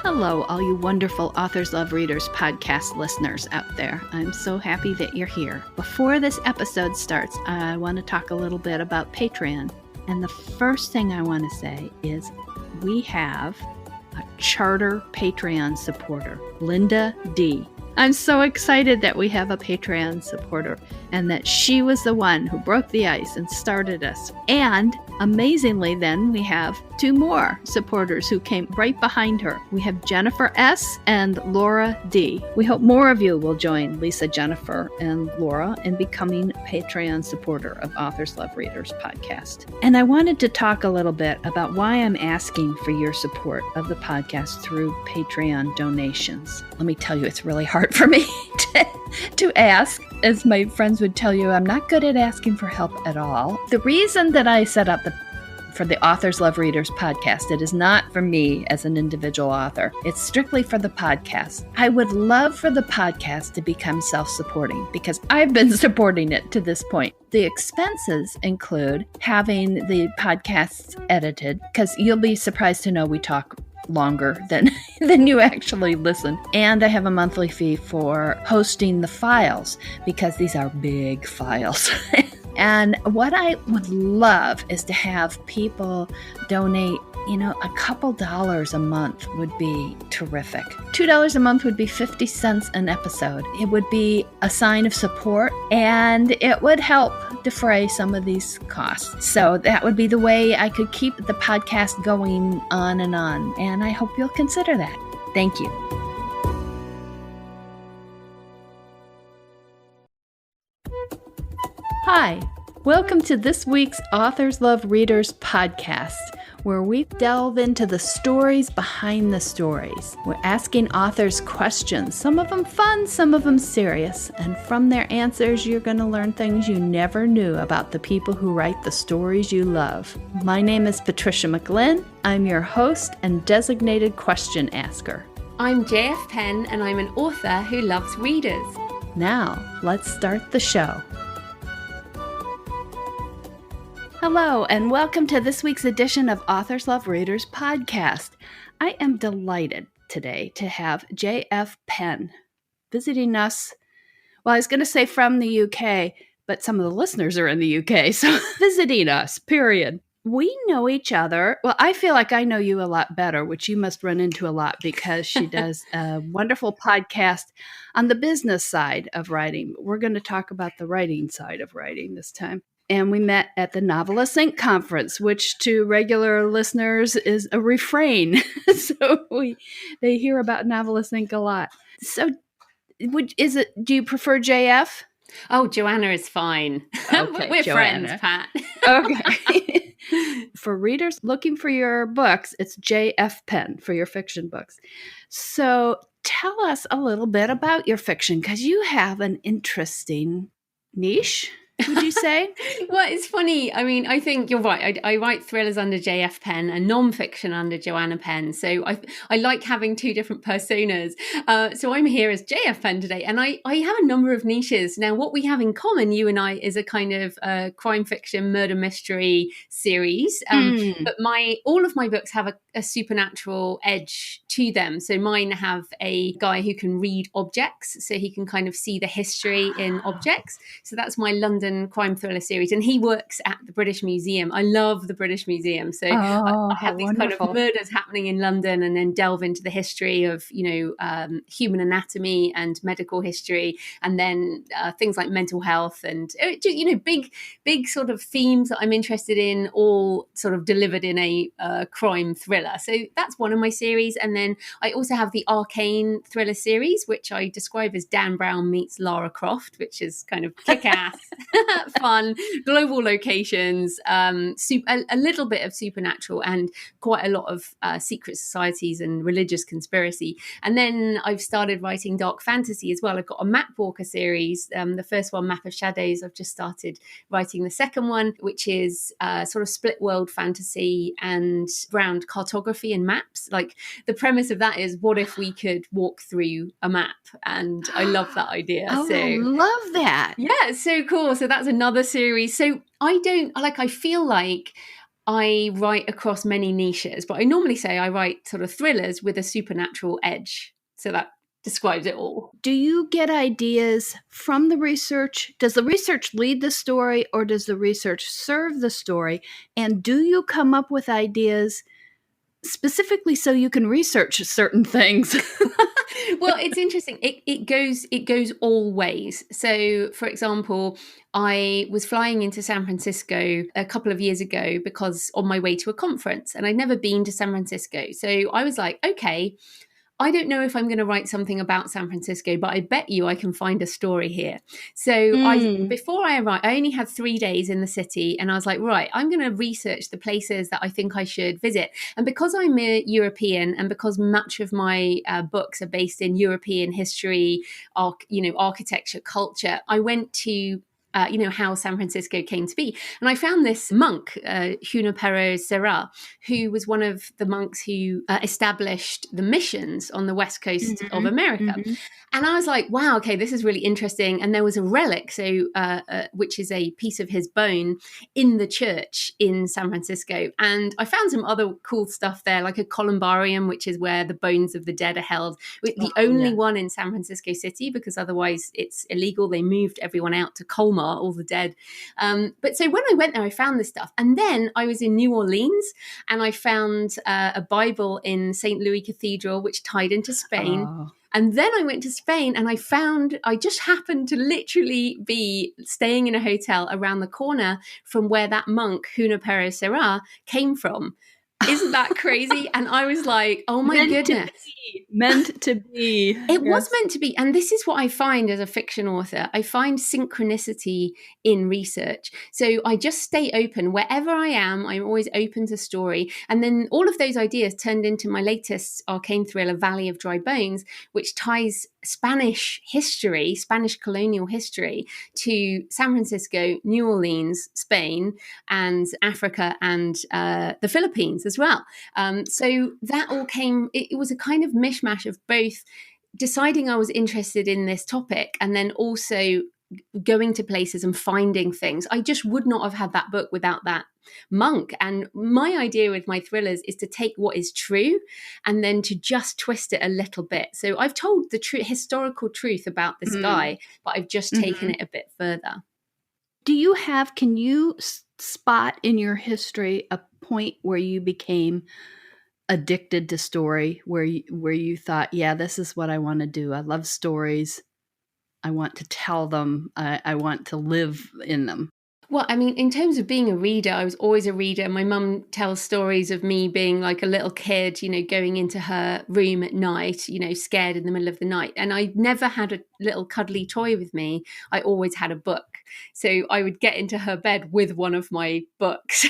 Hello, all you wonderful Authors Love Readers podcast listeners out there. I'm so happy that you're here. Before this episode starts, I want to talk a little bit about Patreon. And the first thing I want to say is we have a charter Patreon supporter, Linda D. I'm so excited that we have a Patreon supporter and that she was the one who broke the ice and started us. And amazingly, then we have two more supporters who came right behind her. We have Jennifer S. and Laura D. We hope more of you will join Lisa, Jennifer, and Laura in becoming a Patreon supporter of Authors Love Readers podcast. And I wanted to talk a little bit about why I'm asking for your support of the podcast through Patreon donations. Let me tell you, it's really hard for me to ask. As my friends would tell you, I'm not good at asking for help at all. The reason that I set up for the Authors Love Readers podcast, it is not for me as an individual author. It's strictly for the podcast. I would love for the podcast to become self-supporting because I've been supporting it to this point. The expenses include having the podcasts edited, because you'll be surprised to know we talk longer than you actually listen. And I have a monthly fee for hosting the files because these are big files. And what I would love is to have people donate, a couple dollars a month would be terrific. $2 a month would be 50 cents an episode. It would be a sign of support and it would help defray some of these costs. So that would be the way I could keep the podcast going on. And I hope you'll consider that. Thank you. Hi, welcome to this week's Authors Love Readers podcast, where we delve into the stories behind the stories. We're asking authors questions, some of them fun, some of them serious, and from their answers, you're going to learn things you never knew about the people who write the stories you love. My name is Patricia McLinn. I'm your host and designated question asker. I'm JF Penn, and I'm an author who loves readers. Now, let's start the show. Hello, and welcome to this week's edition of Authors Love Readers podcast. I am delighted today to have JF Penn visiting us. Well, I was going to say from the UK, but some of the listeners are in the UK, so visiting us, period. We know each other. Well, I feel like I know you a lot better, which you must run into a lot because she does a wonderful podcast on the business side of writing. We're going to talk about the writing side of writing this time. And we met at the Novelist Inc. conference, which to regular listeners is a refrain. So they hear about Novelist Inc. a lot. So do you prefer JF? Oh, Joanna is fine. Okay, We're Joanna. friends, Pat. Okay. For readers looking for your books, it's JF Penn for your fiction books. So tell us a little bit about your fiction, because you have an interesting niche. Would you say? Well, it's funny. I mean, I think you're right. I write thrillers under JF Penn and nonfiction under Joanna Penn. So I like having two different personas. So I'm here as JF Penn today, and I have a number of niches. Now, what we have in common, you and I, is a kind of crime fiction, murder mystery series. But all of my books have a supernatural edge to them. So mine have a guy who can read objects, so he can kind of see the history in objects. So that's my London crime thriller series, and he works at the British Museum. I love the British Museum, so I have these kind of murders happening in London, and then delve into the history of human anatomy and medical history, and then things like mental health and big sort of themes that I'm interested in, all sort of delivered in a crime thriller. So that's one of my series, and then I also have the ARKANE thriller series, which I describe as Dan Brown meets Lara Croft, which is kind of kick-ass fun, global locations, a little bit of supernatural, and quite a lot of secret societies and religious conspiracy. And then I've started writing dark fantasy as well. I've got a map walker series. The first one, Map of Shadows, I've just started writing the second one, which is sort of split world fantasy and around cartography and maps. Like, the premise of that is, what if we could walk through a map? And I love that idea. Oh, I love that. Yeah, it's so cool. So that's another series. So I feel like I write across many niches, but I normally say I write sort of thrillers with a supernatural edge. So that describes it all. Do you get ideas from the research? Does the research lead the story, or does the research serve the story? And do you come up with ideas specifically so you can research certain things? Well, it's interesting. It goes all ways. So, for example, I was flying into San Francisco a couple of years ago because on my way to a conference, and I'd never been to San Francisco. So I was like, okay, I don't know if I'm going to write something about San Francisco, but I bet you I can find a story here. So before I arrived, I only had 3 days in the city, and I was like, right, I'm going to research the places that I think I should visit. And because I'm a European, and because much of my books are based in European history, architecture, culture, I went to how San Francisco came to be. And I found this monk, Junipero Serra, who was one of the monks who established the missions on the west coast of America. And I was like, wow, okay, this is really interesting. And there was a relic, which is a piece of his bone in the church in San Francisco. And I found some other cool stuff there, like a columbarium, which is where the bones of the dead are held. The only one in San Francisco City, because otherwise it's illegal. They moved everyone out to Colmar, all the dead. But so when I went there, I found this stuff. And then I was in New Orleans, and I found a Bible in St. Louis Cathedral, which tied into Spain. Oh. And then I went to Spain, and I just happened to literally be staying in a hotel around the corner from where that monk, Junipero Serra, came from. Isn't that crazy? And I was like, oh my goodness. Meant to be. It was meant to be. And this is what I find as a fiction author. I find synchronicity in research. So I just stay open. Wherever I am, I'm always open to story. And then all of those ideas turned into my latest ARKANE thriller, Valley of Dry Bones, which ties Spanish history, Spanish colonial history, to San Francisco, New Orleans, Spain, and Africa, and the Philippines as well. So that all came, it was a kind of mishmash of both deciding I was interested in this topic and then also going to places and finding things. I just would not have had that book without that monk. And my idea with my thrillers is to take what is true and then to just twist it a little bit. So I've told the historical truth about this guy, but I've just taken it a bit further. Can you spot in your history a point where you became addicted to story, where you thought, yeah, this is what I want to do. I love stories. I want to tell them. I want to live in them. Well, I mean, in terms of being a reader, I was always a reader. My mum tells stories of me being like a little kid, going into her room at night, scared in the middle of the night. And I never had a little cuddly toy with me. I always had a book. So I would get into her bed with one of my books.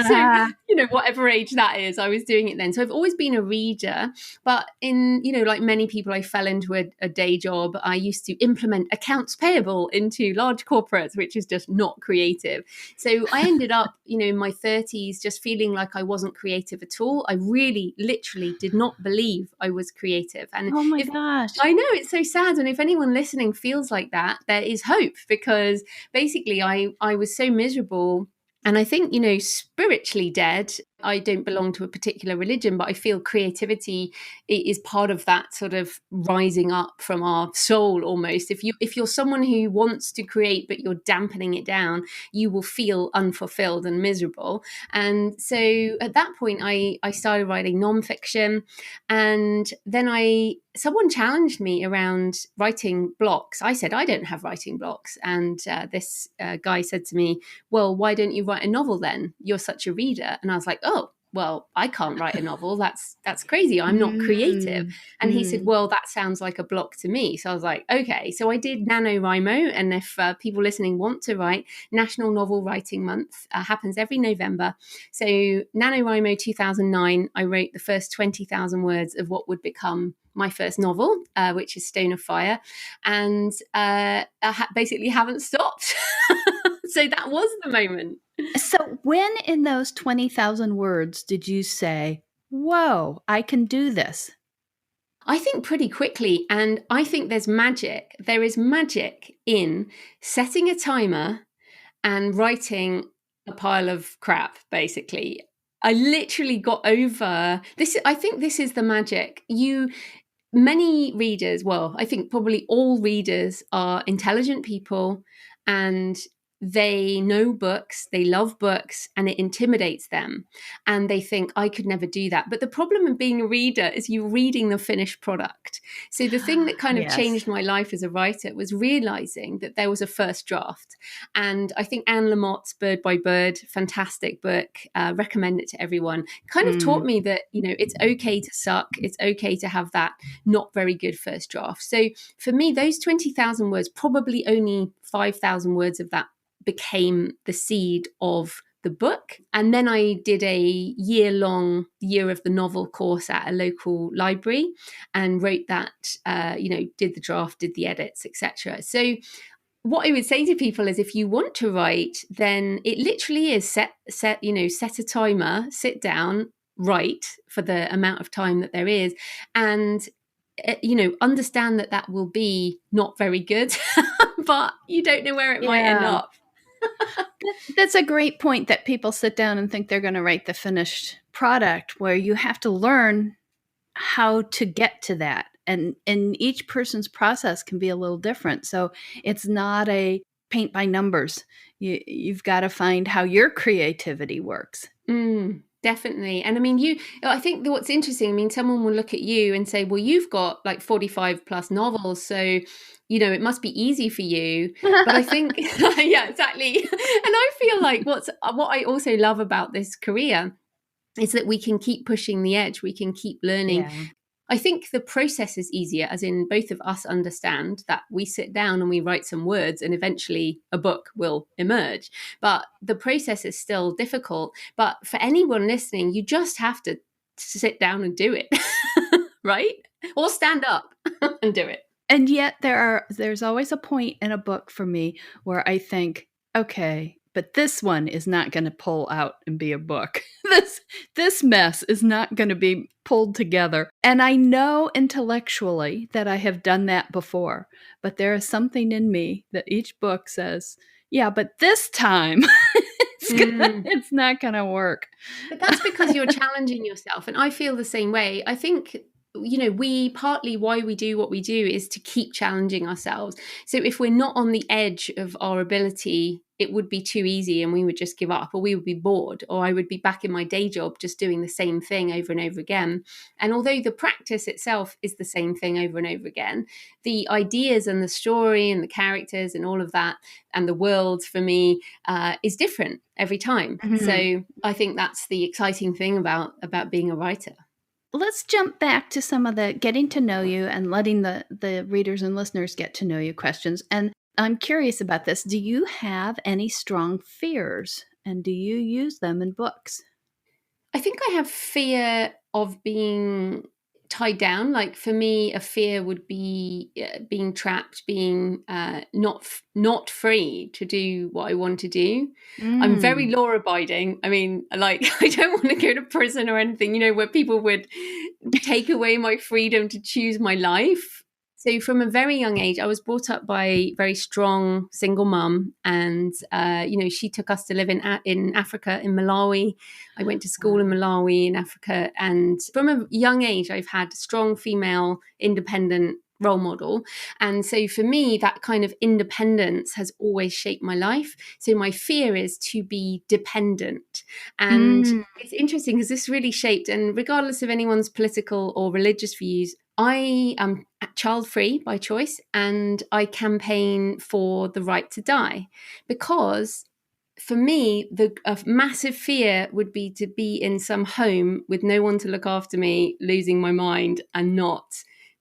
So, whatever age that is, I was doing it then. So I've always been a reader, but like many people, I fell into a day job. I used to implement accounts payable into large corporates, which is just not creative. So I ended up, in my 30s, just feeling like I wasn't creative at all. I really, literally did not believe I was creative. And oh my gosh, I know, it's so sad. And if anyone listening feels like that, there is hope, because basically I was so miserable. And I think, spiritually dead. I don't belong to a particular religion, but I feel creativity is part of that sort of rising up from our soul almost. If you're someone who wants to create, but you're dampening it down, you will feel unfulfilled and miserable. And so at that point, I started writing nonfiction. And then someone challenged me around writing blocks. I said, I don't have writing blocks. And this guy said to me, well, why don't you write a novel then? You're such a reader. And I was like, oh, well, I can't write a novel. That's crazy. I'm not creative. And he said, well, that sounds like a block to me. So I was like, okay. So I did NaNoWriMo. And if people listening want to write, National Novel Writing Month happens every November. So NaNoWriMo 2009, I wrote the first 20,000 words of what would become my first novel, which is Stone of Fire. And I basically haven't stopped. So that was the moment. So when in those 20,000 words did you say, whoa, I can do this? I think pretty quickly. And I think there's magic. There is magic in setting a timer and writing a pile of crap, basically. I literally got over this. I think this is the magic. Many readers, well, I think probably all readers are intelligent people, and they know books, they love books, and it intimidates them. And they think, I could never do that. But the problem of being a reader is you're reading the finished product. So the thing that kind of Yes. changed my life as a writer was realizing that there was a first draft. And I think Anne Lamott's Bird by Bird, fantastic book, recommend it to everyone, kind of taught me that, it's okay to suck. It's okay to have that not very good first draft. So for me, those 20,000 words, probably only 5,000 words of that became the seed of the book. And then I did a year-long Year of the Novel course at a local library and wrote that, did the draft, did the edits, etc. So what I would say to people is, if you want to write, then it literally is set a timer, sit down, write for the amount of time that there is, and understand that will be not very good, but you don't know where it might end up. That's a great point, that people sit down and think they're going to write the finished product, where you have to learn how to get to that. And each person's process can be a little different. So it's not a paint by numbers. You've got to find how your creativity works. Definitely. And I mean, I think what's interesting, someone will look at you and say, well, you've got like 45 plus novels, so it must be easy for you. But I think, yeah, exactly. And I feel like what I also love about this career is that we can keep pushing the edge. We can keep learning. Yeah. I think the process is easier, as in both of us understand that we sit down and we write some words and eventually a book will emerge. But the process is still difficult. But for anyone listening, you just have to sit down and do it, right? Or stand up and do it. And yet there's always a point in a book for me where I think, okay, but this one is not going to pull out and be a book. This mess is not going to be pulled together. And I know intellectually that I have done that before, but there is something in me that each book says, yeah, but this time it's not going to work. But that's because you're challenging yourself. And I feel the same way. I think partly why we do what we do is to keep challenging ourselves. So if we're not on the edge of our ability, it would be too easy and we would just give up, or we would be bored, or I would be back in my day job just doing the same thing over and over again. And although the practice itself is the same thing over and over again, the ideas and the story and the characters and all of that and the world for me is different every time. Mm-hmm. So I think that's the exciting thing about being a writer. Let's jump back to some of the getting to know you and letting the readers and listeners get to know you questions. And I'm curious about this. Do you have any strong fears, and do you use them in books? I think I have fear of being tied down. Like for me, a fear would be being trapped, being not free to do what I want to do. I'm very law abiding. I mean, like I don't want to go to prison or anything, where people would take away my freedom to choose my life. So from a very young age, I was brought up by a very strong single mum, and she took us to live in Africa, in Malawi. I went to school in Malawi in Africa, and from a young age, I've had a strong female independent role model. And so for me, that kind of independence has always shaped my life. So my fear is to be dependent. And it's interesting because this really shaped, and regardless of anyone's political or religious views, I am child-free by choice, and I campaign for the right to die, because for me, a massive fear would be to be in some home with no one to look after me, losing my mind, and not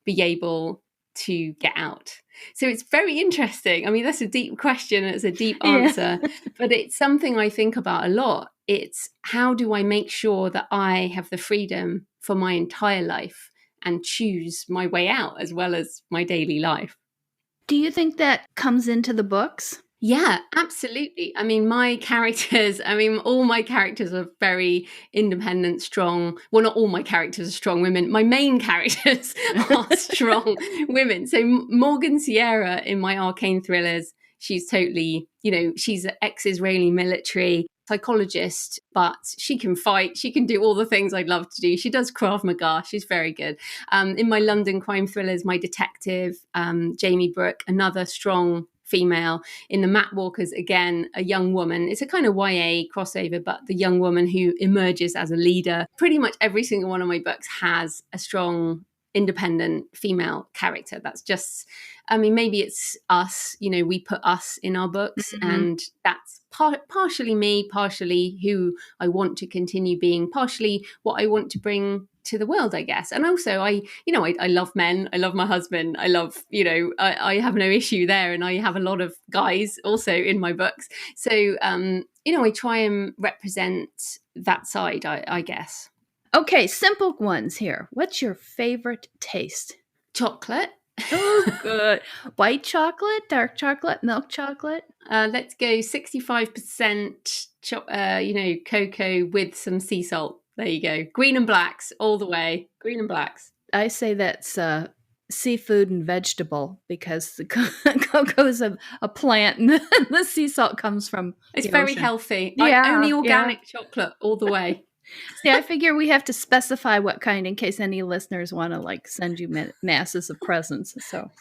be able to get out. So it's very interesting. I mean, that's a deep question. It's a deep answer, but it's something I think about a lot. It's how do I make sure that I have the freedom for my entire life and choose my way out as well as my daily life. Do you think that comes into the books? Yeah, absolutely. I mean, all my characters are very independent, strong. Well, not all my characters are strong women. My main characters are strong women. So Morgan Sierra in my ARKANE thrillers, she's totally, she's ex-Israeli military, psychologist, but she can fight. She can do all the things I'd love to do. She does Krav Maga. She's very good. In my London crime thrillers, my detective, Jamie Brooke, another strong female. In the Mat Walkers, again, a young woman. It's a kind of YA crossover, but the young woman who emerges as a leader. Pretty much every single one of my books has a strong independent female character. That's just, I mean, maybe it's us, we put us in our books, and that's partially me, partially who I want to continue being, partially what I want to bring to the world, I guess. And also I love men. I love my husband. I love, I have no issue there. And I have a lot of guys also in my books. So, I try and represent that side, I guess. Okay, simple ones here. What's your favorite taste? Chocolate. Oh, good. White chocolate, dark chocolate, milk chocolate? Let's go 65% cocoa with some sea salt. There you go. Green and blacks all the way. Green and blacks. I say that's seafood and vegetable, because the cocoa is a plant and the sea salt comes from It's the very ocean. healthy. Yeah, only organic chocolate all the way. See, I figure we have to specify what kind in case any listeners want to send you masses of presents. So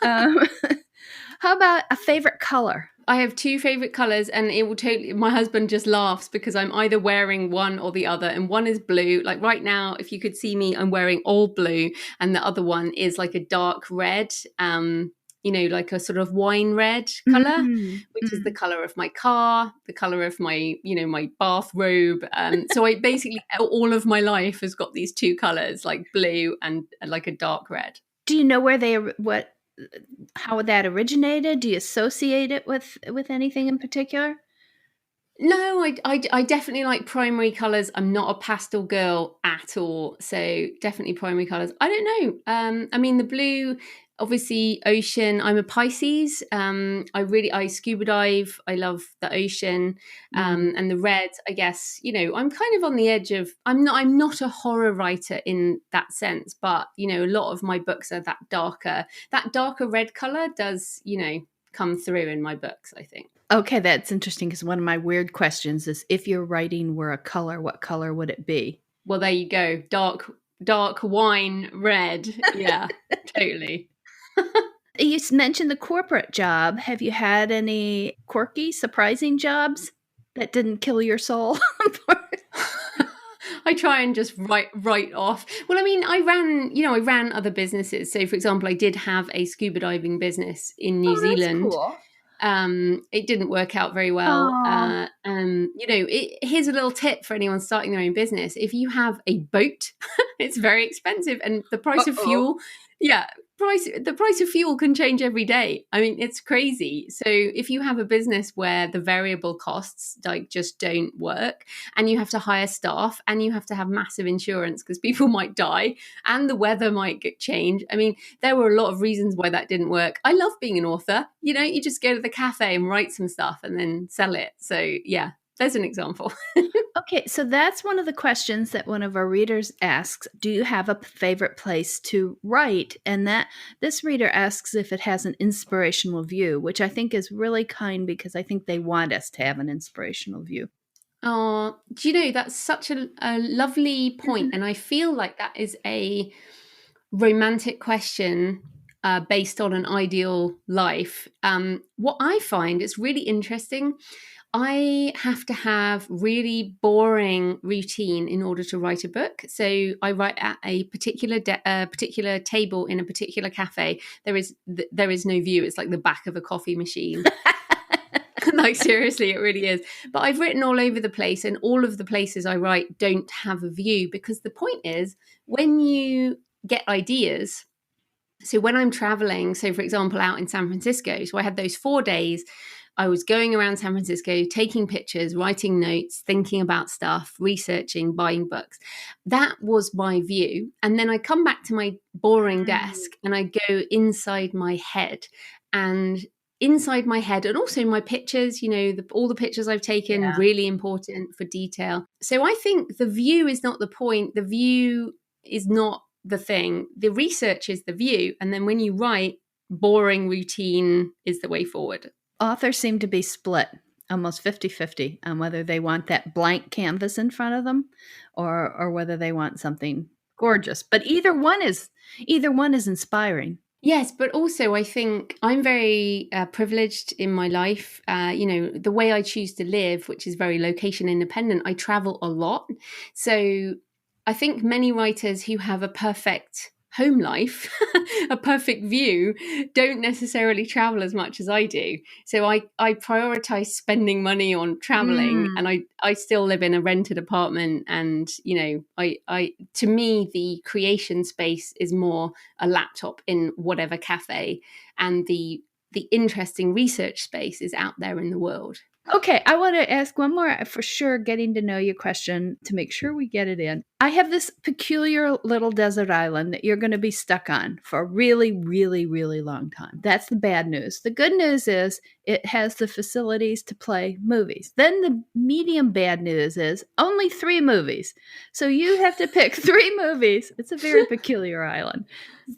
how about a favorite color? I have two favorite colors, and it will totally, my husband just laughs because I'm either wearing one or the other, and one is blue. Like right now, if you could see me, I'm wearing all blue, and the other one is like a dark red, like a sort of wine red color, which is the color of my car, the color of my, my bathrobe. So I basically, all of my life has got these two colors, like blue and like a dark red. Do you know how that originated? Do you associate it with anything in particular? No, I definitely like primary colors. I'm not a pastel girl at all. So definitely primary colors. I don't know. I mean, the blue, obviously ocean. I'm a Pisces. I scuba dive. I love the ocean. And the red, I guess, I'm kind of on the edge of, I'm not a horror writer in that sense, but a lot of my books are that darker red color does, come through in my books, I think. Okay, that's interesting, because one of my weird questions is, if your writing were a color, what color would it be? Well, there you go. Dark wine red. Yeah, totally. You mentioned the corporate job. Have you had any quirky, surprising jobs that didn't kill your soul? I try and just write off. Well, I mean, I ran other businesses. So, for example, I did have a scuba diving business in New Zealand. Cool. It didn't work out very well. Here's a little tip for anyone starting their own business. If you have a boat, it's very expensive, and the price of fuel, the price of fuel can change every day. I mean, it's crazy. So if you have a business where the variable costs just don't work, and you have to hire staff, and you have to have massive insurance because people might die and the weather might change. I mean, there were a lot of reasons why that didn't work. I love being an author. You just go to the cafe and write some stuff and then sell it. So yeah, there's an example. Okay, so that's one of the questions that one of our readers asks. Do you have a favorite place to write? And that this reader asks if it has an inspirational view, which I think is really kind, because I think they want us to have an inspirational view. Oh, do you know, that's such a lovely point. And I feel like that is a romantic question based on an ideal life. What I find is really interesting. I have to have really boring routine in order to write a book. So I write at a particular table in a particular cafe. There is no view. It's like the back of a coffee machine. Like, seriously, it really is. But I've written all over the place, and all of the places I write don't have a view, because the point is, when you get ideas, so when I'm traveling, so for example, out in San Francisco, so I had those 4 days. I was going around San Francisco, taking pictures, writing notes, thinking about stuff, researching, buying books. That was my view. And then I come back to my boring desk and I go inside my head. And inside my head, and also my pictures, all the pictures I've taken, really important for detail. So I think the view is not the point. The view is not the thing. The research is the view. And then when you write, boring routine is the way forward. Authors seem to be split. almost 50-50 on whether they want that blank canvas in front of them or whether they want something gorgeous. But either one is inspiring. Yes, but also I think I'm very privileged in my life. The way I choose to live, which is very location independent, I travel a lot. So I think many writers who have a perfect home life, a perfect view, don't necessarily travel as much as I do. So I prioritize spending money on traveling, and I still live in a rented apartment. And I to me the creation space is more a laptop in whatever cafe, and the interesting research space is out there in the world. Okay, I want to ask one more for sure, getting to know you question to make sure we get it in. I have this peculiar little desert island that you're going to be stuck on for a really, really, really long time. That's the bad news. The good news is it has the facilities to play movies. Then the medium bad news is only 3 movies. So you have to pick 3 movies. It's a very peculiar island.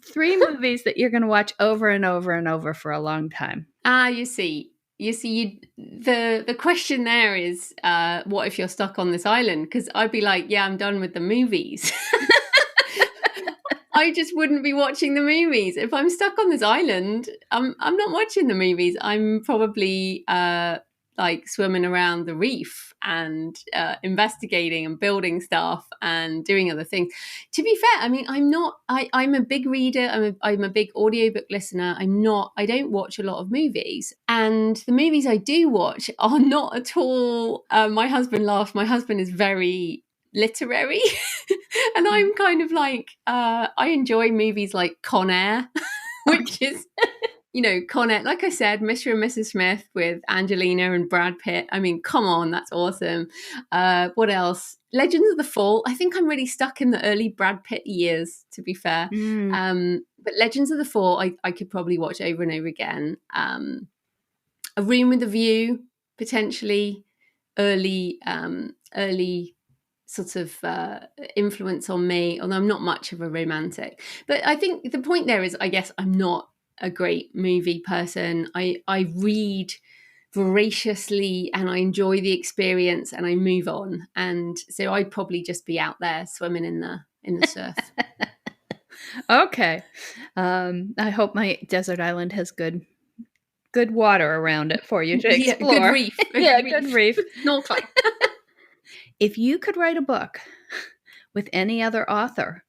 3 movies that you're going to watch over and over and over for a long time. You see, the question there is, what if you're stuck on this island? Because I'd be like, yeah, I'm done with the movies. I just wouldn't be watching the movies. If I'm stuck on this island, I'm not watching the movies. I'm probably like swimming around the reef and investigating and building stuff and doing other things. To be fair, I mean, I'm a big reader. I'm a big audiobook listener. I don't watch a lot of movies. And the movies I do watch are not at all, my husband laughs. My husband is very literary. And I'm kind of like, I enjoy movies like Con Air, which is... Con Air, like I said, Mr. and Mrs. Smith with Angelina and Brad Pitt. I mean, come on, that's awesome. What else? Legends of the Fall. I think I'm really stuck in the early Brad Pitt years, to be fair. But Legends of the Fall, I could probably watch over and over again. A Room with a View, potentially early sort of influence on me, although I'm not much of a romantic. But I think the point there is, I guess I'm not a great movie person. I read voraciously and I enjoy the experience and I move on. And so I'd probably just be out there swimming in the surf. Okay. I hope my desert island has good water around it for you to explore. Good reef. Good reef. Snorkeling. If you could write a book with any other author,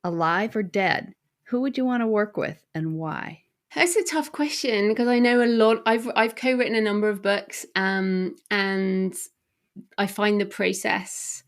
alive or dead, who would you want to work with and why? That's a tough question because I know a lot. I've co-written a number of books, and I find the process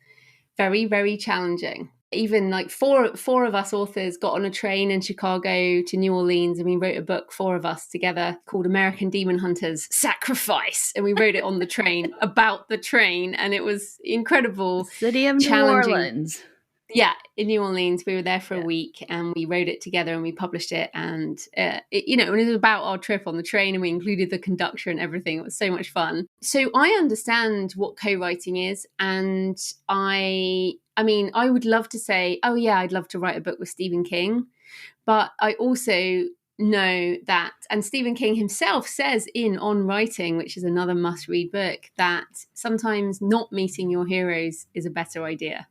very, very challenging. Even like four of us authors got on a train in Chicago to New Orleans, and we wrote a book, 4 of us together, called American Demon Hunters Sacrifice, and we wrote it on the train about the train, and it was incredible. City of New Orleans. Yeah, in New Orleans. We were there for a week and we wrote it together and we published it. And, it was about our trip on the train, and we included the conductor and everything. It was so much fun. So I understand what co-writing is. And I would love to say, oh yeah, I'd love to write a book with Stephen King. But I also know that, and Stephen King himself says in On Writing, which is another must-read book, that sometimes not meeting your heroes is a better idea.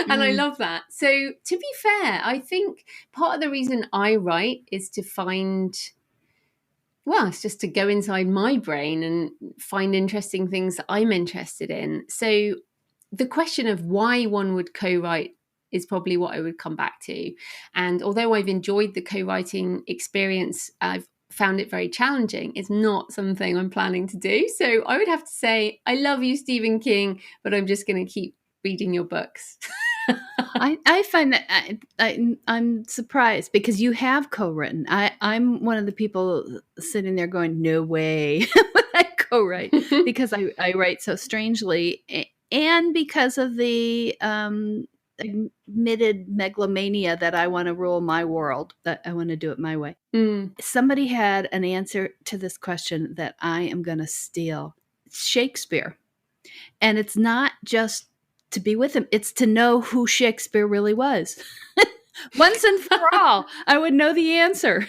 And I love that. So to be fair, I think part of the reason I write is to it's just to go inside my brain and find interesting things that I'm interested in. So the question of why one would co-write is probably what I would come back to. And although I've enjoyed the co-writing experience, I've found it very challenging. It's not something I'm planning to do. So I would have to say, I love you, Stephen King, but I'm just going to keep reading your books. I find that I'm surprised because you have co-written. I'm one of the people sitting there going, no way would I co-write, because I write so strangely, and because of the admitted megalomania that I want to rule my world, that I want to do it my way. Somebody had an answer to this question that I am going to steal. It's Shakespeare. And it's not just to be with him. It's to know who Shakespeare really was. Once and for all, I would know the answer.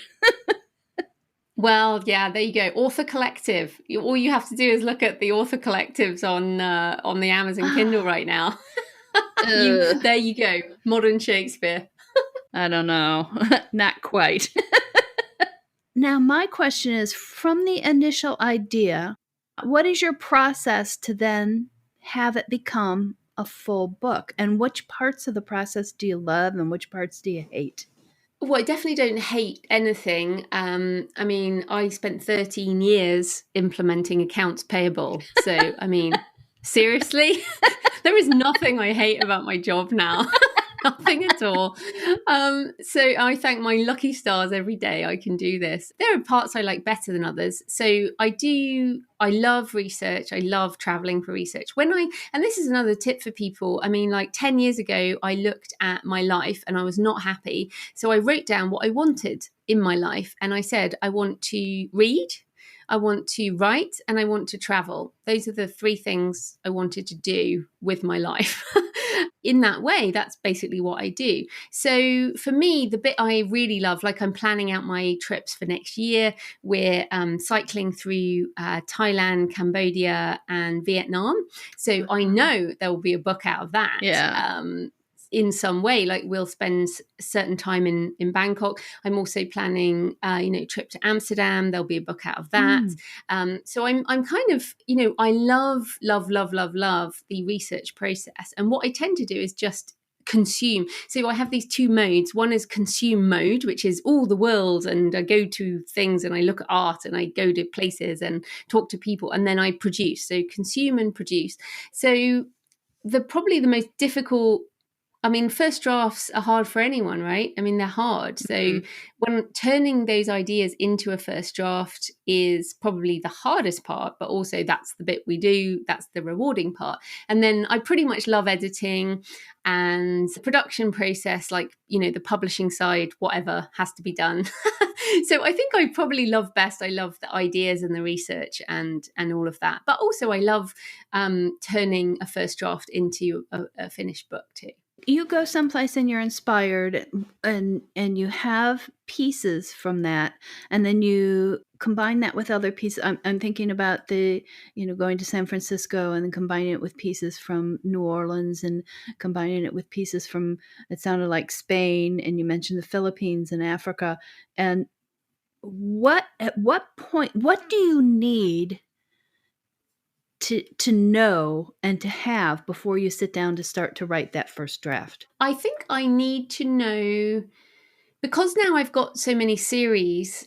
Well, yeah, there you go. Author Collective. All you have to do is look at the author collectives on the Amazon Kindle right now. There you go. Modern Shakespeare. I don't know. Not quite. Now, my question is, from the initial idea, what is your process to then have it become a full book? And which parts of the process do you love and which parts do you hate? Well, I definitely don't hate anything. I mean, I spent 13 years implementing accounts payable. So, I mean, seriously, there is nothing I hate about my job now. Nothing at all. So I thank my lucky stars every day I can do this. There are parts I like better than others. So I love research. I love traveling for research. And this is another tip for people. I mean, like 10 years ago, I looked at my life and I was not happy. So I wrote down what I wanted in my life. And I said, I want to read, I want to write, and I want to travel. Those are the three things I wanted to do with my life. In that way, that's basically what I do. So for me, the bit I really love, like I'm planning out my trips for next year. We're cycling through Thailand, Cambodia, and Vietnam. So I know there will be a book out of that. Yeah. In some way, like we'll spend certain time in Bangkok. I'm also planning, trip to Amsterdam. There'll be a book out of that. So I'm kind of, I love the research process. And what I tend to do is just consume. So I have these two modes. One is consume mode, which is all the world, and I go to things and I look at art and I go to places and talk to people, and then I produce. So consume and produce. So probably the most difficult, I mean, first drafts are hard for anyone, right? I mean, they're hard. So when turning those ideas into a first draft is probably the hardest part, but also that's the bit we do. That's the rewarding part. And then I pretty much love editing and the production process, like, the publishing side, whatever has to be done. So I think I probably love best. I love the ideas and the research and all of that. But also I love turning a first draft into a finished book too. You go someplace and you're inspired and you have pieces from that, and then you combine that with other pieces. I'm thinking about going to San Francisco and then combining it with pieces from New Orleans and combining it with pieces from, it sounded like Spain, and you mentioned the Philippines and Africa. And at what point, what do you need to know and to have before you sit down to start to write that first draft? I think I need to know, because now I've got so many series,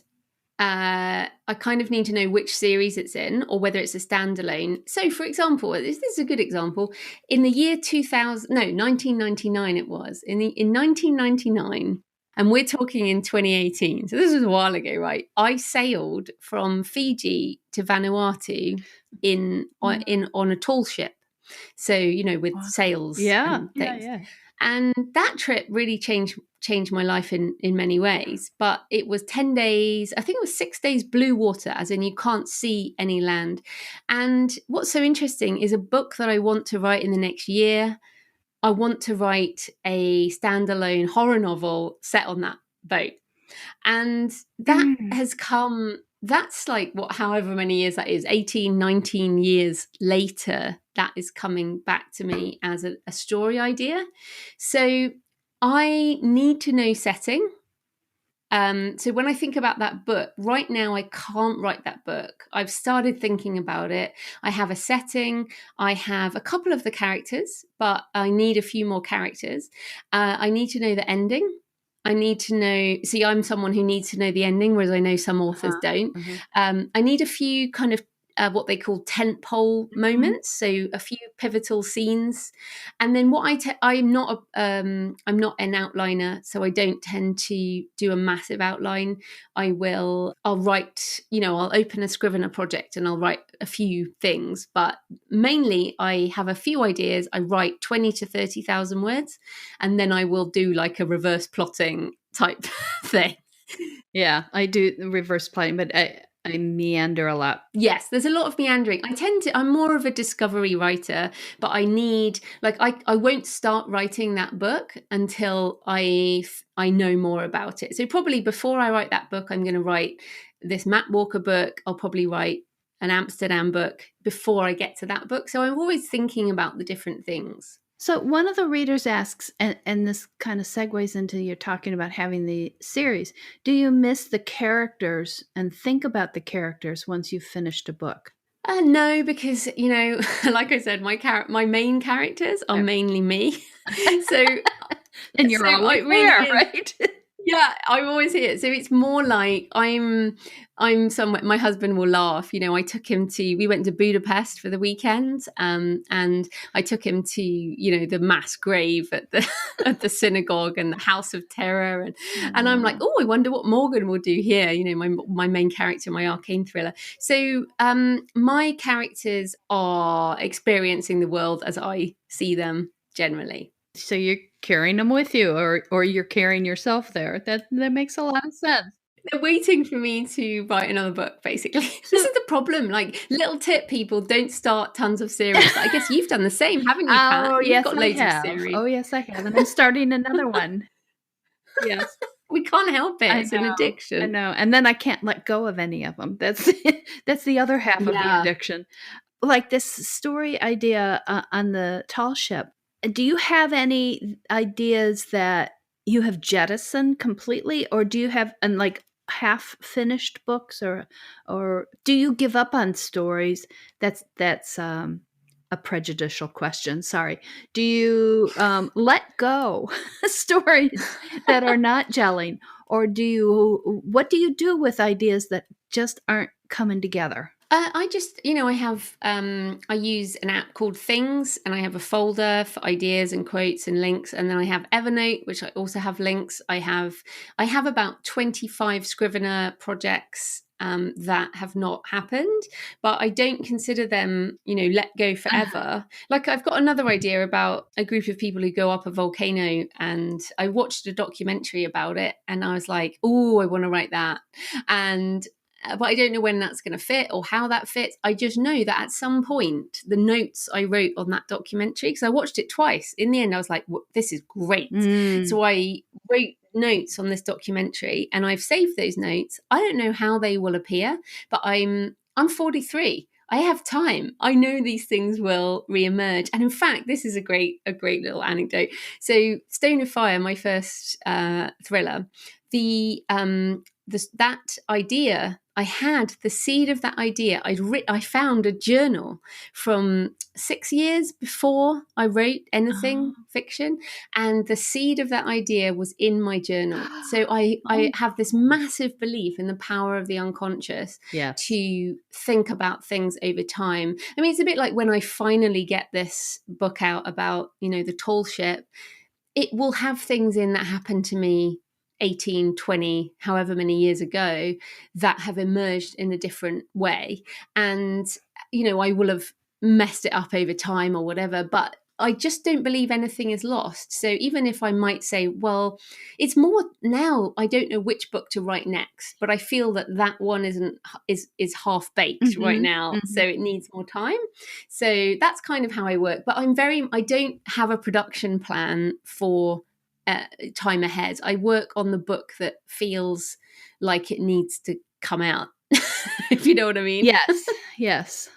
I kind of need to know which series it's in or whether it's a standalone. So, for example, this is a good example. In the year 1999 it was. In 1999, and we're talking in 2018, so this was a while ago, right? I sailed from Fiji to Vanuatu on a tall ship. So, with sails and things. Yeah. And that trip really changed my life in many ways. But it was 10 days, I think it was 6 days blue water, as in you can't see any land. And what's so interesting is a book that I want to write in the next year. I want to write a standalone horror novel set on that boat. And that has come, that's like however many years that is, 18, 19 years later, that is coming back to me as a story idea. So I need to know setting. So when I think about that book, right now I can't write that book. I've started thinking about it. I have a setting. I have a couple of the characters, but I need a few more characters. I need to know the ending. I need to know, see, I'm someone who needs to know the ending, whereas I know some authors don't. I need a few kind of what they call tentpole moments, so a few pivotal scenes. And then I'm not an outliner, so I don't tend to do a massive outline. I'll write, I'll open a Scrivener project and I'll write a few things, but mainly I have a few ideas. I write 20 to 30,000 words, and then I will do like a reverse plotting type thing. Yeah, I do reverse plotting, but I meander a lot. Yes, there's a lot of meandering. I'm more of a discovery writer, but I need, I won't start writing that book until I know more about it. So probably before I write that book, I'm going to write this Matt Walker book. I'll probably write an Amsterdam book before I get to that book. So I'm always thinking about the different things. So one of the readers asks, and this kind of segues into you're talking about having the series, do you miss the characters and think about the characters once you've finished a book? No, because, like I said, my main characters are mainly me. So and you're always there, right? Yeah, I'm always here. So it's more like I'm somewhere. My husband will laugh. I took him we went to Budapest for the weekend, and I took him to, the mass grave at the at the synagogue and the House of Terror, and I'm like, oh, I wonder what Morgan will do here. My main character, my ARKANE thriller. So my characters are experiencing the world as I see them generally. So you're carrying them with you, or you're carrying yourself there. That makes a lot of sense. They're waiting for me to write another book, basically. This is the problem. Like, little tip, people, don't start tons of series. I guess you've done the same, haven't you, Pat? You've got loads of series. Oh, yes, I have. And I'm starting another one. Yes. We can't help it. It's an addiction. I know. And then I can't let go of any of them. That's the other half of the addiction. Like this story idea on the tall ship. Do you have any ideas that you have jettisoned completely, or do you have half finished books, or do you give up on stories? That's a prejudicial question. Sorry. Do you let go stories that are not gelling, or what do you do with ideas that just aren't coming together? I just, I use an app called Things, and I have a folder for ideas and quotes and links. And then I have Evernote, which I also have links. I have about 25 Scrivener projects that have not happened, but I don't consider them, let go forever. Like, I've got another idea about a group of people who go up a volcano, and I watched a documentary about it, and I was like, oh, I want to write that. But I don't know when that's going to fit or how that fits. I just know that at some point, the notes I wrote on that documentary, because I watched it twice, in the end, I was like, this is great. So I wrote notes on this documentary, and I've saved those notes. I don't know how they will appear, but I'm 43. I have time. I know these things will reemerge. And in fact, this is a great little anecdote. So Stone of Fire, my first thriller, that idea, I had the seed of that idea. I found a journal from 6 years before I wrote anything fiction, and the seed of that idea was in my journal. So I have this massive belief in the power of the unconscious to think about things over time. I mean, it's a bit like when I finally get this book out about, the tall ship, it will have things in that happened to me 18, 20, however many years ago, that have emerged in a different way. And, I will have messed it up over time or whatever, but I just don't believe anything is lost. So even if I might say, well, it's more now, I don't know which book to write next, but I feel that one is half baked right now. So it needs more time. So that's kind of how I work. But I don't have a production plan for time ahead. I work on the book that feels like it needs to come out, if you know what I mean. Yes.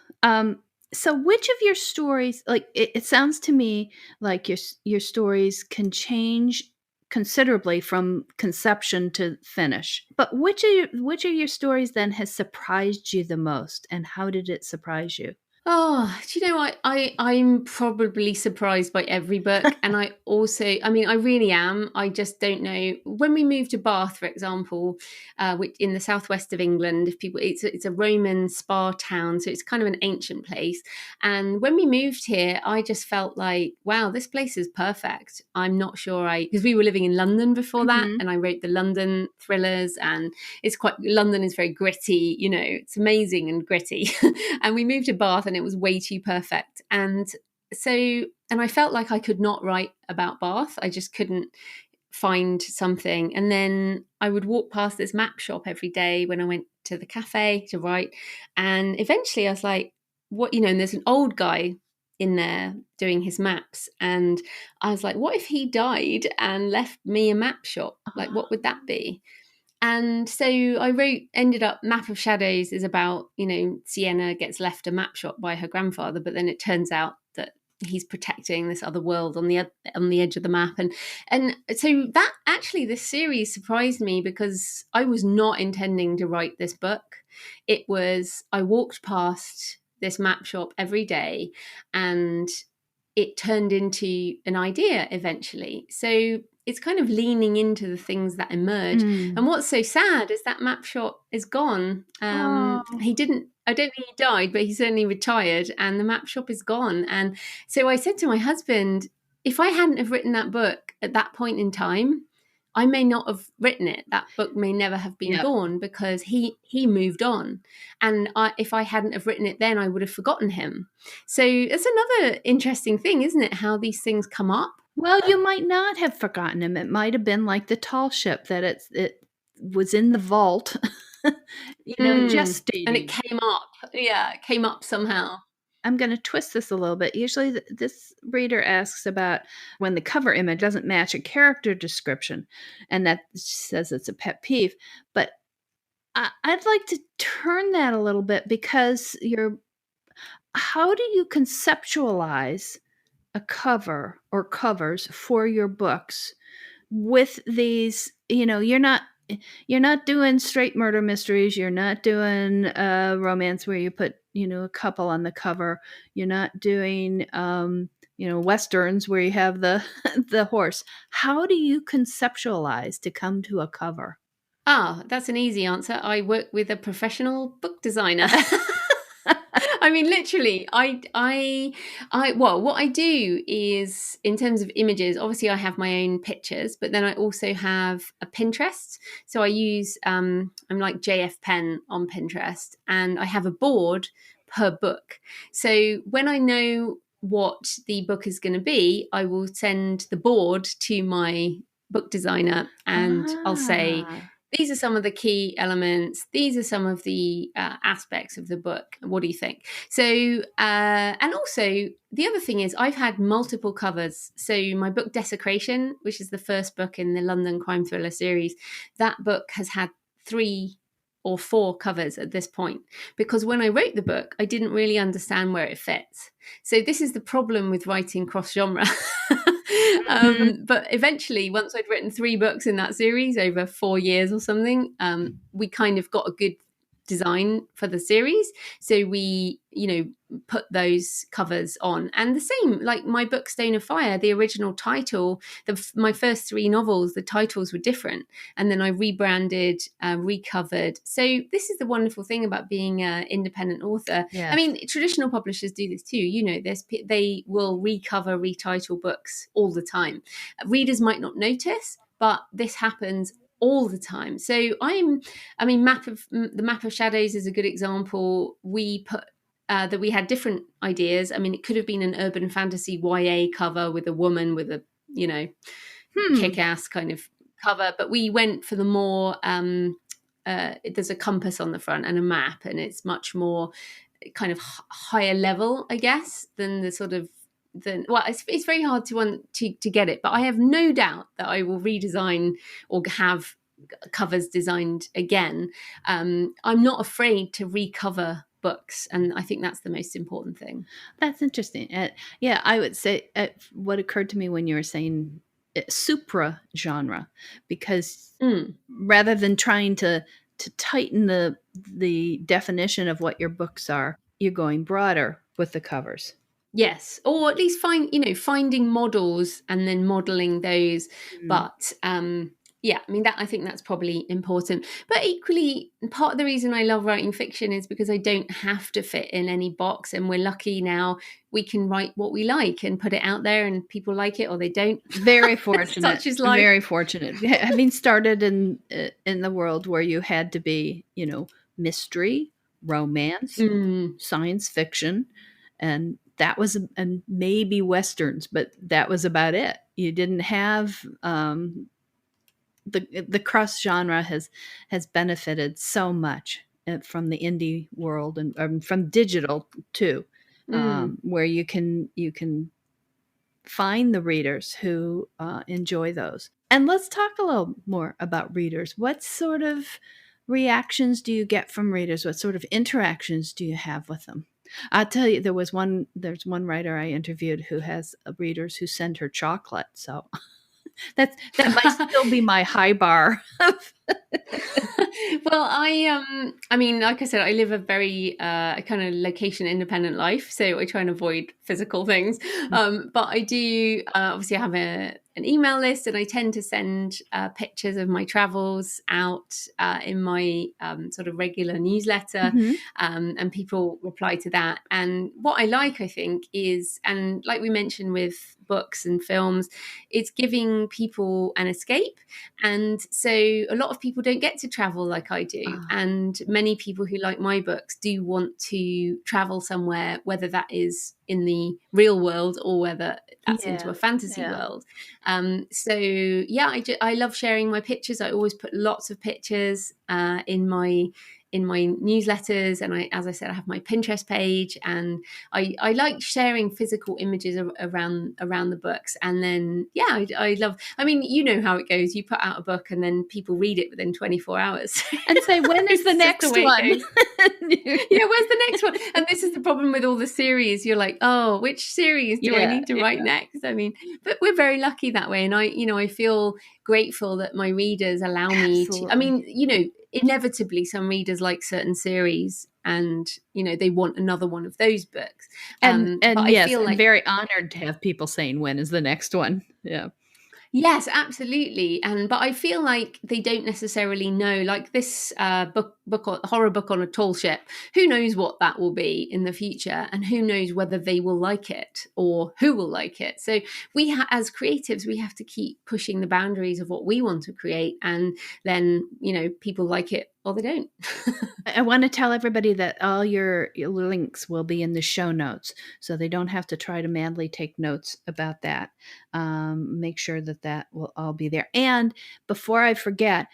So which of your stories, like it sounds to me like your stories can change considerably from conception to finish. But which of your stories then has surprised you the most, and how did it surprise you? Oh, do you know what? I'm probably surprised by every book. And I really am. I just don't know. When we moved to Bath, for example, which in the southwest of England, it's a Roman spa town. So it's kind of an ancient place. And when we moved here, I just felt like, wow, this place is perfect. I'm not sure because we were living in London before that. And I wrote the London thrillers, and London is very gritty, it's amazing and gritty. And we moved to Bath, and it was way too perfect. And I felt like I could not write about Bath. I just couldn't find something. And then I would walk past this map shop every day when I went to the cafe to write. And eventually I was like, what, and there's an old guy in there doing his maps. And I was like, what if he died and left me a map shop? Like, what would that be? And so ended up Map of Shadows is about, Sienna gets left a map shop by her grandfather, but then it turns out that he's protecting this other world on the edge of the map. And so that actually, this series surprised me because I was not intending to write this book. It was, I walked past this map shop every day and it turned into an idea eventually. So it's kind of leaning into the things that emerge. And what's so sad is that map shop is gone. He didn't, I don't think he died, but he certainly retired and the map shop is gone. And so I said to my husband, if I hadn't have written that book at that point in time, I may not have written it. That book may never have been born because he moved on. And if I hadn't have written it then, I would have forgotten him. So it's another interesting thing, isn't it? How these things come up. Well, you might not have forgotten him. It might have been like the tall ship that it was in the vault, gestating. And it came up. Yeah, it came up somehow. I'm going to twist this a little bit. Usually this reader asks about when the cover image doesn't match a character description, and that says it's a pet peeve. But I'd like to turn that a little bit because how do you conceptualize a cover or covers for your books with these, you're not doing straight murder mysteries, you're not doing romance where you put a couple on the cover, you're not doing westerns where you have the the horse. How do you conceptualize to come to a cover? That's an easy answer. I work with a professional book designer. I mean, literally, what I do is, in terms of images, obviously I have my own pictures, but then I also have a Pinterest. So I use, I'm like JF Penn on Pinterest, and I have a board per book. So when I know what the book is going to be, I will send the board to my book designer and I'll say, these are some of the key elements. These are some of the aspects of the book. What do you think? So, and also the other thing is I've had multiple covers. So my book Desecration, which is the first book in the London crime thriller series, that book has had 3 or 4 covers at this point, because when I wrote the book, I didn't really understand where it fits. So this is the problem with writing cross-genre. But eventually, once I'd written 3 books in that series over 4 years or something, we kind of got a good design for the series. So we, put those covers on. And the same, like my book Stone of Fire, the original title, my first 3 novels, the titles were different. And then I rebranded, recovered. So this is the wonderful thing about being an independent author. Yes. I mean, traditional publishers do this too. They will recover, retitle books all the time. Readers might not notice, but this happens all the time. So the Map of Shadows is a good example. We put that we had different ideas. I mean, it could have been an urban fantasy YA cover with a woman with a, kick-ass kind of cover, but we went for the more, there's a compass on the front and a map, and it's much more kind of higher level, I guess, than the sort of, it's very hard to get it, but I have no doubt that I will redesign or have covers designed again. I'm not afraid to recover books, and I think that's the most important thing. That's interesting. I would say what occurred to me when you were saying supra genre, because rather than trying to tighten the definition of what your books are, you're going broader with the covers. Yes, or at least finding models and then modeling those. But I think that's probably important. But equally, part of the reason I love writing fiction is because I don't have to fit in any box, and we're lucky now we can write what we like and put it out there, and people like it or they don't. Very fortunate. Such is life. Very fortunate. Having started in the world where you had to be, mystery, romance, science fiction, and that was and maybe westerns, but that was about it. You didn't have the cross genre has benefited so much from the indie world and from digital too, where you can find the readers who enjoy those. And let's talk a little more about readers. What sort of reactions do you get from readers? What sort of interactions do you have with them? I'll tell you, there's one writer I interviewed who has readers who send her chocolate. So that might still be my high bar. Well, I mean, like I said, I live a very kind of location independent life, so I try and avoid physical things. But I do obviously I have an email list, and I tend to send pictures of my travels out in my sort of regular newsletter, and people reply to that. And what I like, I think, is, and like we mentioned with books and films, it's giving people an escape. And so a lot of people don't get to travel like I do. And many people who like my books do want to travel somewhere, whether that is in the real world or whether that's into a fantasy world. So yeah, I love sharing my pictures. I always put lots of pictures in my newsletters, and as I said, I have my Pinterest page, and I like sharing physical images around the books. And then I love, I mean, you know how it goes, you put out a book and then people read it within 24 hours and say, when is the next one? Yeah, where's the next one? And this is the problem with all the series. You're like, oh, which series do I need to write next? I mean, but we're very lucky that way, and I feel grateful that my readers allow me to. I mean, inevitably some readers like certain series, and they want another one of those books. And yes, I feel like, very honored to have people saying, when is the next one? Yeah. Yes, absolutely. But I feel like they don't necessarily know, like this horror book on a tall ship. Who knows what that will be in the future, and who knows whether they will like it or who will like it. So we, as creatives, we have to keep pushing the boundaries of what we want to create, and then people like it or they don't. I want to tell everybody that all your links will be in the show notes, so they don't have to try to madly take notes about that. Make sure that will all be there. And before I forget,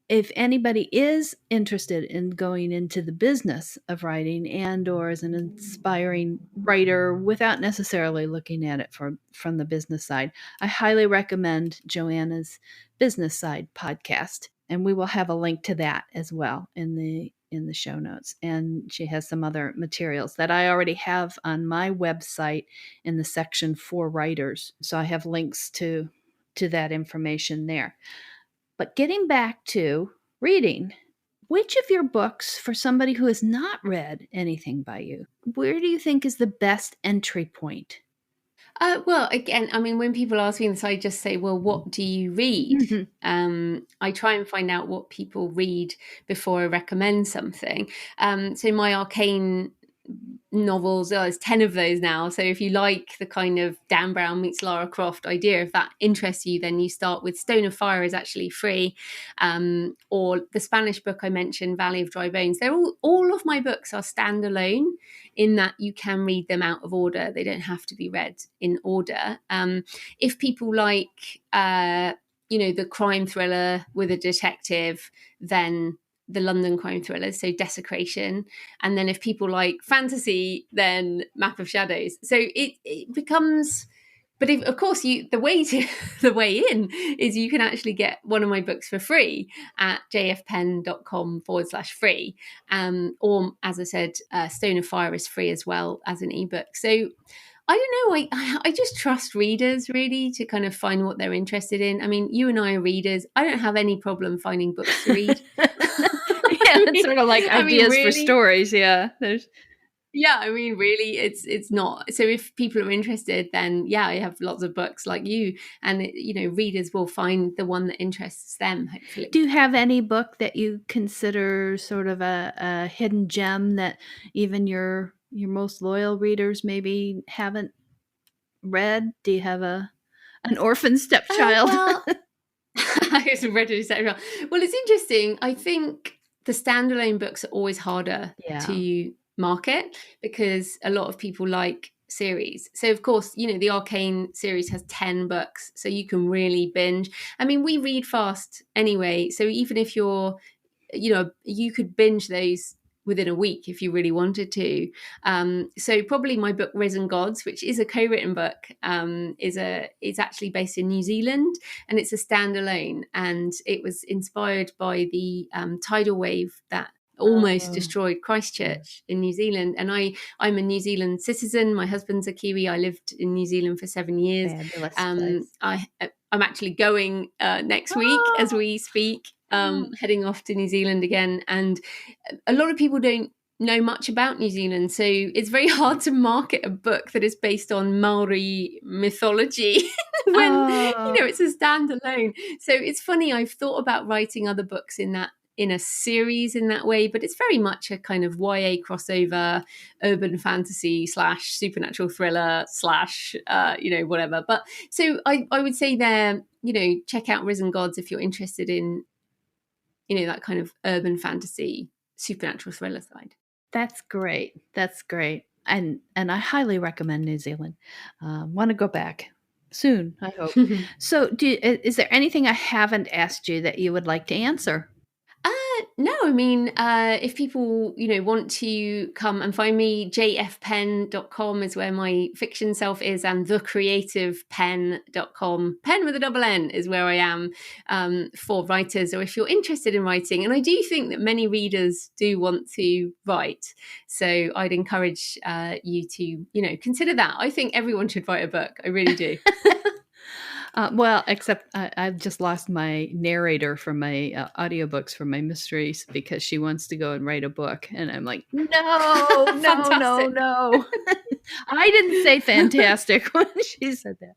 if anybody is interested in going into the business of writing and or as an inspiring writer without necessarily looking at it from the business side, I highly recommend Joanna's Business Side podcast. And we will have a link to that as well in the show notes. And she has some other materials that I already have on my website in the section for writers. So I have links to that information there. But getting back to reading, which of your books, for somebody who has not read anything by you, where do you think is the best entry point? Well, again, I mean, when people ask me this, I just say, well, what do you read? I try and find out what people read before I recommend something. So my ARKANE novels, there's 10 of those now. So if you like the kind of Dan Brown meets Lara Croft idea, if that interests you, then you start with Stone of Fire is actually free. Or the Spanish book I mentioned, Valley of Dry Bones. They're all of my books are standalone in that you can read them out of order. They don't have to be read in order. If people like, the crime thriller with a detective, then the London crime thrillers, so Desecration. And then if people like fantasy, then Map of Shadows. So it becomes, but of course, the way in is you can actually get one of my books for free at jfpenn.com/free. Or as I said, Stone of Fire is free as well as an ebook. So I don't know. I just trust readers really to kind of find what they're interested in. I mean, you and I are readers. I don't have any problem finding books to read. Yeah, it's sort of like ideas for stories. Yeah, I mean, really, it's not. So if people are interested, then I have lots of books like you, and readers will find the one that interests them. Hopefully. Do you have any book that you consider sort of a hidden gem that even your most loyal readers maybe haven't read? Do you have an orphan stepchild? Well, it's interesting. I think the standalone books are always harder to market because a lot of people like series. So of course, the ARKANE series has 10 books, so you can really binge. I mean, we read fast anyway, so even if you're, you could binge those within a week if you really wanted to. So probably my book Risen Gods, which is a co-written book, is actually based in New Zealand, and it's a standalone, and it was inspired by the tidal wave that almost destroyed Christchurch in New Zealand. And I'm a New Zealand citizen. My husband's a Kiwi. I lived in New Zealand for 7 years. Fabulous place. I'm actually going next week as we speak, heading off to New Zealand again. And a lot of people don't know much about New Zealand, so it's very hard to market a book that is based on Maori mythology when it's a standalone. So it's funny, I've thought about writing other books in a series in that way, but it's very much a kind of YA crossover, urban fantasy / supernatural thriller / whatever. But so I would say there, check out Risen Gods if you're interested in, that kind of urban fantasy, supernatural thriller side. That's great. And I highly recommend New Zealand. Want to go back soon, I hope. So is there anything I haven't asked you that you would like to answer? No, I mean, if people, want to come and find me, jfpenn.com is where my fiction self is, and thecreativepenn.com, pen with a double N, is where I am for writers, or if you're interested in writing. And I do think that many readers do want to write. So I'd encourage you to, consider that. I think everyone should write a book. I really do. Well, except I've just lost my narrator from my audiobooks from my mysteries because she wants to go and write a book. And I'm like, no. I didn't say fantastic when she said that.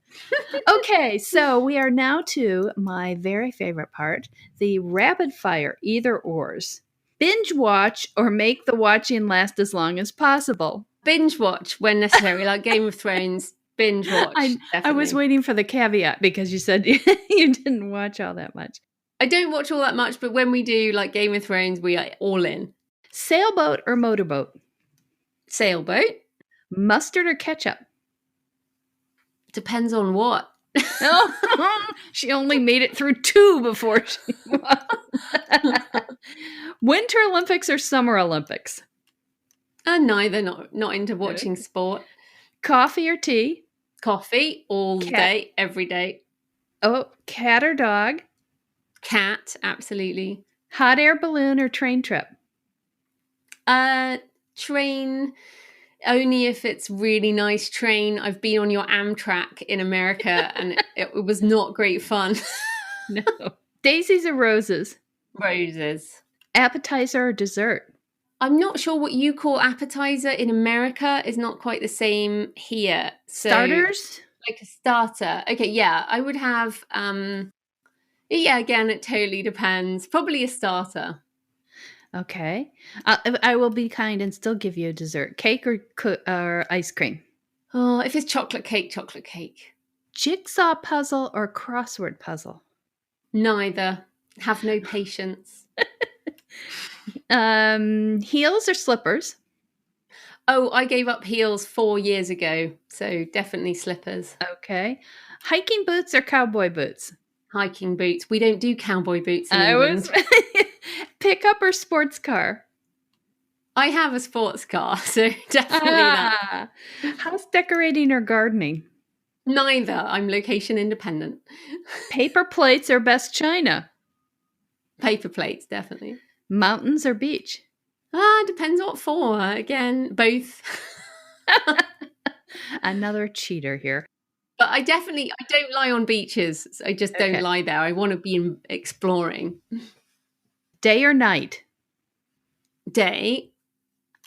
Okay, so we are now to my very favorite part, the rapid fire either ors. Binge watch or make the watching last as long as possible. Binge watch when necessary, like Game of Thrones. Binge watch. I was waiting for the caveat because you said you didn't watch all that much. I don't watch all that much, but when we do, like Game of Thrones, we are all in. Sailboat or motorboat? Sailboat. Mustard or ketchup? Depends on what. Oh, she only made it through 2 before she won. Winter Olympics or Summer Olympics? Neither. Not into watching sport. Coffee or tea? Coffee all day, every day. Oh, cat or dog? Cat, absolutely. Hot air balloon or train trip? Train, only if it's really nice train. I've been on your Amtrak in America and it was not great fun. No. Daisies or roses? Roses. Appetizer or dessert? I'm not sure what you call appetizer in America is not quite the same here. So, starters? Like a starter. Okay, yeah. I would have, again, it totally depends. Probably a starter. Okay. I will be kind and still give you a dessert. Cake or ice cream? Oh, if it's chocolate cake, chocolate cake. Jigsaw puzzle or crossword puzzle? Neither. Have no patience. Heels or slippers? Oh, I gave up heels 4 years ago, so definitely slippers. Okay. Hiking boots or cowboy boots? Hiking boots. We don't do cowboy boots in England. Pickup or sports car? I have a sports car, so definitely that. House decorating or gardening? Neither. I'm location independent. Paper plates or best china? Paper plates, definitely. Mountains or beach? Depends what for. Again, both. Another cheater here. But I don't lie on beaches. I just don't lie there. I want to be exploring. Day or night? Day.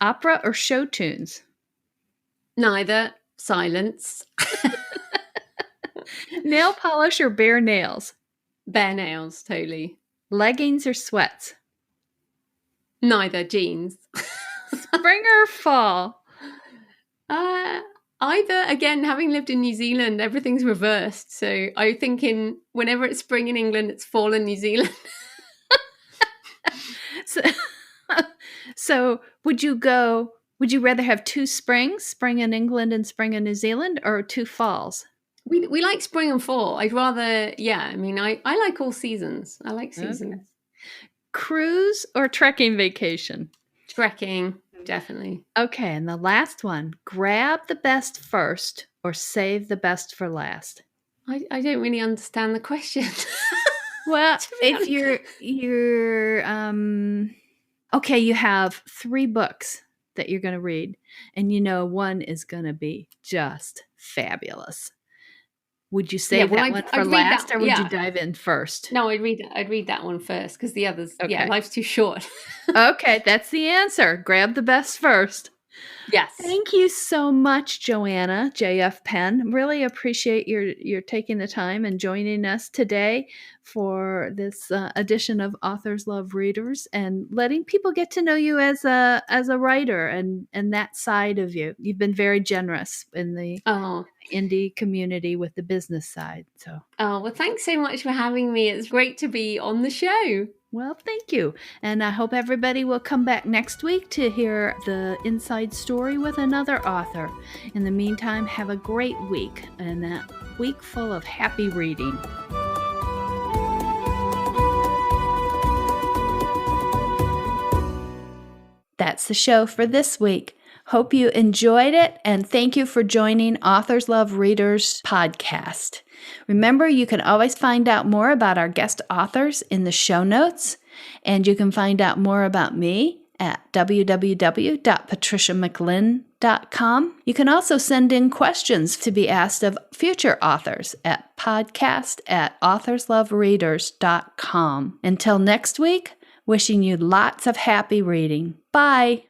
Opera or show tunes? Neither. Silence. Nail polish or bare nails? Bare nails, totally. Leggings or sweats? Neither. Jeans. Spring or fall? Either. Again, having lived in New Zealand, everything's reversed. So I'm thinking whenever it's spring in England, it's fall in New Zealand. So would you rather have 2 springs, spring in England and spring in New Zealand, or 2 falls? We like spring and fall. I'd rather, I like all seasons. I like seasons. Okay. Cruise or trekking vacation? Trekking, definitely. Okay, and the last one, grab the best first or save the best for last. I don't really understand the question. Well, To be if honest. you're okay, you have 3 books that you're going to read, and you know one is going to be just fabulous. Would you Yeah, save well, that one for I'd read last, that. or would you Yeah, dive in first? no, I'd read that one first because the others, yeah, Okay. life's too short. Okay, that's the answer. Grab the best first. Yes. Thank you so much, Joanna, JF Penn. Really appreciate your taking the time and joining us today for this edition of Authors Love Readers and letting people get to know you as a writer and that side of you. You've been very generous in the Oh, indie community with the business side. So, well, thanks so much for having me. It's great to be on the show. well, thank you. And I hope everybody will come back next week to hear the inside story with another author. In the meantime, have a great week and a week full of happy reading. That's the show for this week. Hope you enjoyed it, and thank you for joining Authors Love Readers podcast. Remember, you can always find out more about our guest authors in the show notes, and you can find out more about me at www.patriciamclinn.com. You can also send in questions to be asked of future authors at podcast@authorslovereaders.com. Until next week, wishing you lots of happy reading. Bye.